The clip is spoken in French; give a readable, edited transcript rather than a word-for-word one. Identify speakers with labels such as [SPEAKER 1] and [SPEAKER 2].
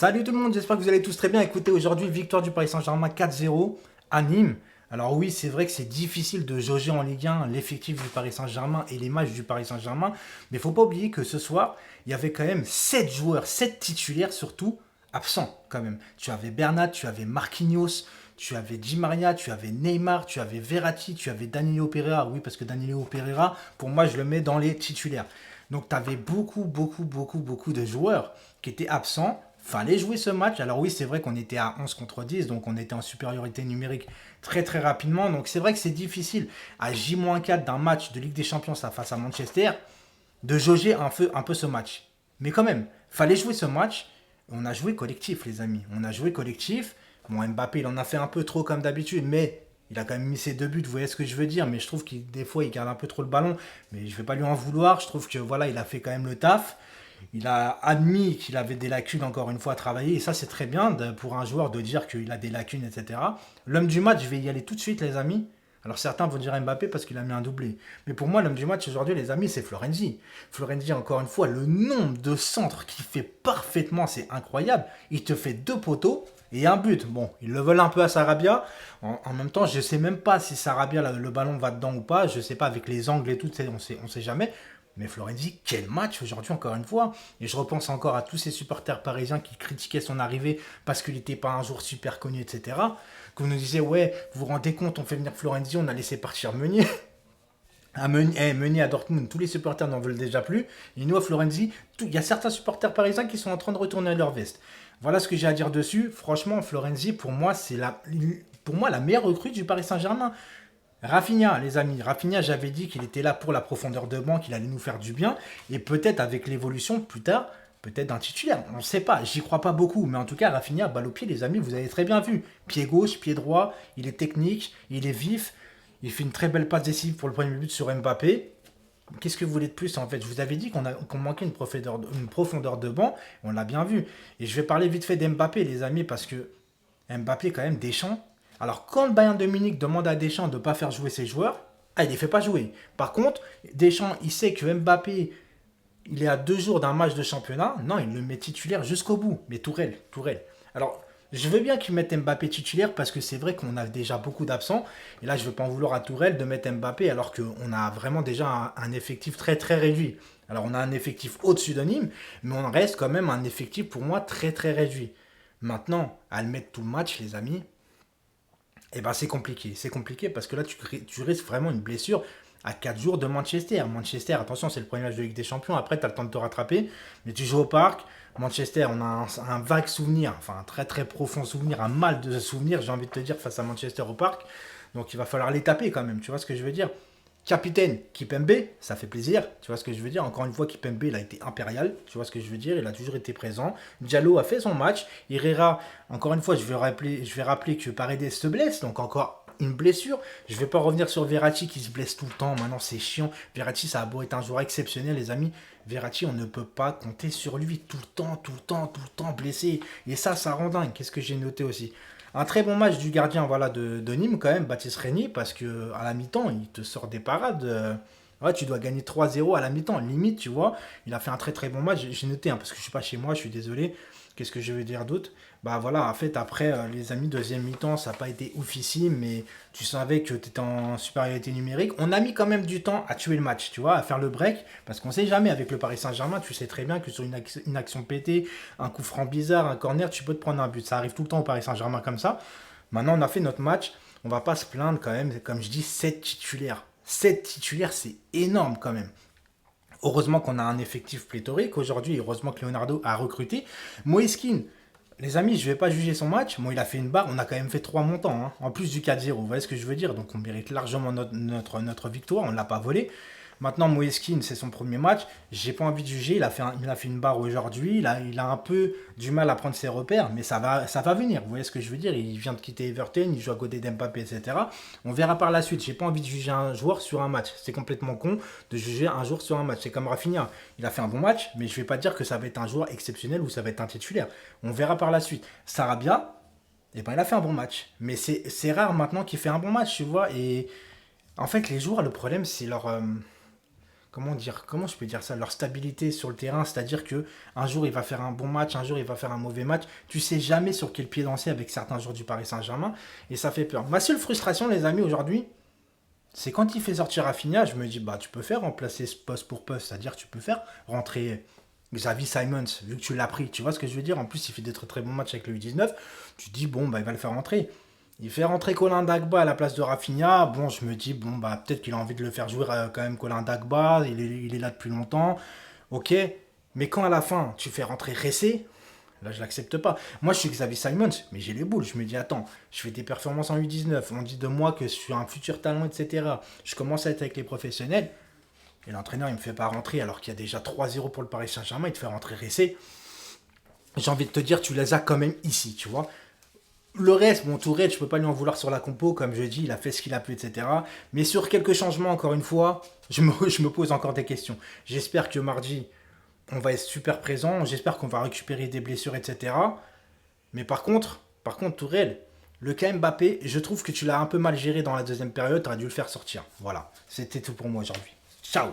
[SPEAKER 1] Salut tout le monde, j'espère que vous allez tous très bien. Écoutez, aujourd'hui, victoire du Paris Saint-Germain 4-0 à Nîmes. Alors oui, c'est vrai que c'est difficile de jauger en Ligue 1 l'effectif du Paris Saint-Germain et les matchs du Paris Saint-Germain. Mais il ne faut pas oublier que ce soir, il y avait quand même 7 joueurs, 7 titulaires surtout, absents quand même. Tu avais Bernat, tu avais Marquinhos, tu avais Di Maria, tu avais Neymar, tu avais Verratti, tu avais Danilo Pereira. Oui, parce que Danilo Pereira, pour moi, je le mets dans les titulaires. Donc tu avais beaucoup de joueurs qui étaient absents. Fallait jouer ce match. Alors oui, c'est vrai qu'on était à 11 contre 10, donc on était en supériorité numérique très rapidement. Donc c'est vrai que c'est difficile à J-4 d'un match de Ligue des Champions face à Manchester de jauger un peu ce match. Mais quand même, fallait jouer ce match. On a joué collectif, les amis. On a joué collectif. Bon, Mbappé, il en a fait un peu trop comme d'habitude, mais il a quand même mis ses 2 buts, vous voyez ce que je veux dire. Mais je trouve qu'il des fois, il garde un peu trop le ballon. Mais je ne vais pas lui en vouloir. Je trouve que voilà, il a fait quand même le taf. Il a admis qu'il avait des lacunes encore une fois à travailler. Et ça, c'est très bien pour un joueur de dire qu'il a des lacunes, etc. L'homme du match, je vais y aller tout de suite, les amis. Alors certains vont dire Mbappé parce qu'il a mis un doublé. Mais pour moi, l'homme du match aujourd'hui, les amis, c'est Florenzi. Florenzi, encore une fois, le nombre de centres qu'il fait parfaitement, c'est incroyable. Il te fait 2 poteaux et un but. Bon, ils le veulent un peu à Sarabia. En même temps, je ne sais même pas si Sarabia, le ballon va dedans ou pas. Je ne sais pas, avec les angles et tout, on sait jamais. Mais Florenzi, quel match aujourd'hui encore une fois. Et je repense encore à tous ces supporters parisiens qui critiquaient son arrivée parce qu'il n'était pas un jour super connu, etc. Qu'on nous disait, ouais, vous vous rendez compte, on fait venir Florenzi, on a laissé partir Meunier. Meunier à Dortmund, tous les supporters n'en veulent déjà plus. Et nous, à Florenzi, il y a certains supporters parisiens qui sont en train de retourner leur veste. Voilà ce que j'ai à dire dessus. Franchement, Florenzi, pour moi, c'est la meilleure recrue du Paris Saint-Germain. Rafinha, les amis, Rafinha, j'avais dit qu'il était là pour la profondeur de banc, qu'il allait nous faire du bien, et peut-être avec l'évolution plus tard, peut-être d'un titulaire. On ne sait pas, j'y crois pas beaucoup, mais en tout cas, Rafinha, balle au pied, les amis, vous avez très bien vu. Pied gauche, pied droit, il est technique, il est vif, il fait une très belle passe décisive pour le premier but sur Mbappé. Qu'est-ce que vous voulez de plus en fait? Je vous avais dit qu'on manquait une profondeur de banc, on l'a bien vu. Et je vais parler vite fait d'Mbappé, les amis, parce que Mbappé, quand même, Deschamps. Alors, quand le Bayern de Munich demande à Deschamps de ne pas faire jouer ses joueurs, il ne les fait pas jouer. Par contre, Deschamps, il sait que Mbappé, il est à 2 jours d'un match de championnat. Non, il le met titulaire jusqu'au bout. Mais Tourelle. Alors, je veux bien qu'il mette Mbappé titulaire parce que c'est vrai qu'on a déjà beaucoup d'absents. Et là, je ne veux pas en vouloir à Tourelle de mettre Mbappé alors qu'on a vraiment déjà un effectif très réduit. Alors, on a un effectif au-dessus de Nîmes, mais on reste quand même un effectif pour moi très réduit. Maintenant, à le mettre tout le match, les amis, eh ben c'est compliqué. C'est compliqué parce que là, tu risques vraiment une blessure à 4 jours de Manchester. Manchester, attention, c'est le premier match de Ligue des Champions. Après, tu as le temps de te rattraper. Mais tu joues au parc. Manchester, on a un vague souvenir, enfin un très profond souvenir, un mal de souvenir, j'ai envie de te dire, face à Manchester au parc. Donc il va falloir les taper quand même, tu vois ce que je veux dire. Capitaine Kipembe, ça fait plaisir, tu vois ce que je veux dire. Encore une fois, Kipembe, il a été impérial, tu vois ce que je veux dire. Il a toujours été présent. Diallo a fait son match. Herrera, encore une fois, je vais rappeler que Paredes se blesse, donc encore une blessure. Je ne vais pas revenir sur Verratti qui se blesse tout le temps. Maintenant, c'est chiant. Verratti, ça a beau être un joueur exceptionnel, les amis. Verratti, on ne peut pas compter sur lui tout le temps blessé. Et ça rend dingue. Qu'est-ce que j'ai noté aussi? Un très bon match du gardien voilà, de Nîmes quand même, Baptiste Régnier, parce que à la mi-temps, il te sort des parades. Ouais, tu dois gagner 3-0 à la mi-temps, limite, tu vois. Il a fait un très bon match. J'ai noté, hein, parce que je suis pas chez moi, je suis désolé. Qu'est-ce que je veux dire d'autre? Bah voilà, en fait, après, les amis, deuxième mi-temps, ça n'a pas été oufissime, mais tu savais que tu étais en supériorité numérique. On a mis quand même du temps à tuer le match, tu vois, à faire le break, parce qu'on sait jamais, avec le Paris Saint-Germain, tu sais très bien que sur une action pétée, un coup franc bizarre, un corner, tu peux te prendre un but. Ça arrive tout le temps au Paris Saint-Germain comme ça. Maintenant, on a fait notre match, on va pas se plaindre quand même, comme je dis, 7 titulaires. 7 titulaires, c'est énorme quand même. Heureusement qu'on a un effectif pléthorique aujourd'hui, heureusement que Leonardo a recruté. Moiskin, les amis, je ne vais pas juger son match. Bon, il a fait une barre, on a quand même fait 3 montants, hein, en plus du 4-0. Vous voyez ce que je veux dire? Donc on mérite largement notre victoire, on ne l'a pas volé. Maintenant, Moeskin, c'est son premier match. J'ai pas envie de juger. Il a fait une barre aujourd'hui. Il a un peu du mal à prendre ses repères, mais ça va venir. Vous voyez ce que je veux dire? Il vient de quitter Everton, il joue à côté d'Mbappé, etc. On verra par la suite. J'ai pas envie de juger un joueur sur un match. C'est complètement con de juger un joueur sur un match. C'est comme Rafinha. Il a fait un bon match, mais je vais pas dire que ça va être un joueur exceptionnel ou ça va être un titulaire. On verra par la suite. Sarabia, eh ben, il a fait un bon match. Mais c'est rare maintenant qu'il fait un bon match, tu vois. Et en fait, les joueurs, le problème, c'est leur. comment dire, comment je peux dire ça, leur stabilité sur le terrain, c'est-à-dire que un jour il va faire un bon match, un jour il va faire un mauvais match. Tu sais jamais sur quel pied danser avec certains joueurs du Paris Saint-Germain et ça fait peur. Ma seule frustration, les amis, aujourd'hui, c'est quand il fait sortir Rafinha, je me dis bah tu peux faire remplacer ce poste pour poste, c'est-à-dire tu peux faire rentrer Xavi Simons vu que tu l'as pris. Tu vois ce que je veux dire? En plus, il fait des très très bons matchs avec le U19. Tu te dis bon bah il va le faire rentrer. Il fait rentrer Colin Dagba à la place de Rafinha. Bon, je me dis, bon, bah, peut-être qu'il a envie de le faire jouer quand même Colin Dagba. Il est là depuis longtemps. Ok. Mais quand à la fin, tu fais rentrer Ressé, là, je l'accepte pas. Moi, je suis Xavi Simons, mais j'ai les boules. Je me dis, attends, je fais des performances en U19. On dit de moi que je suis un futur talent, etc. Je commence à être avec les professionnels. Et l'entraîneur, il me fait pas rentrer alors qu'il y a déjà 3-0 pour le Paris Saint-Germain. Il te fait rentrer Ressé. J'ai envie de te dire, tu les as quand même ici, tu vois. Le reste, bon, Tourelle, je peux pas lui en vouloir sur la compo, comme je dis, il a fait ce qu'il a pu, etc. Mais sur quelques changements, encore une fois, je me pose encore des questions. J'espère que mardi, on va être super présent, j'espère qu'on va récupérer des blessures, etc. Mais par contre, Tourelle, le cas Mbappé, je trouve que tu l'as un peu mal géré dans la deuxième période, tu aurais dû le faire sortir. Voilà, c'était tout pour moi aujourd'hui. Ciao!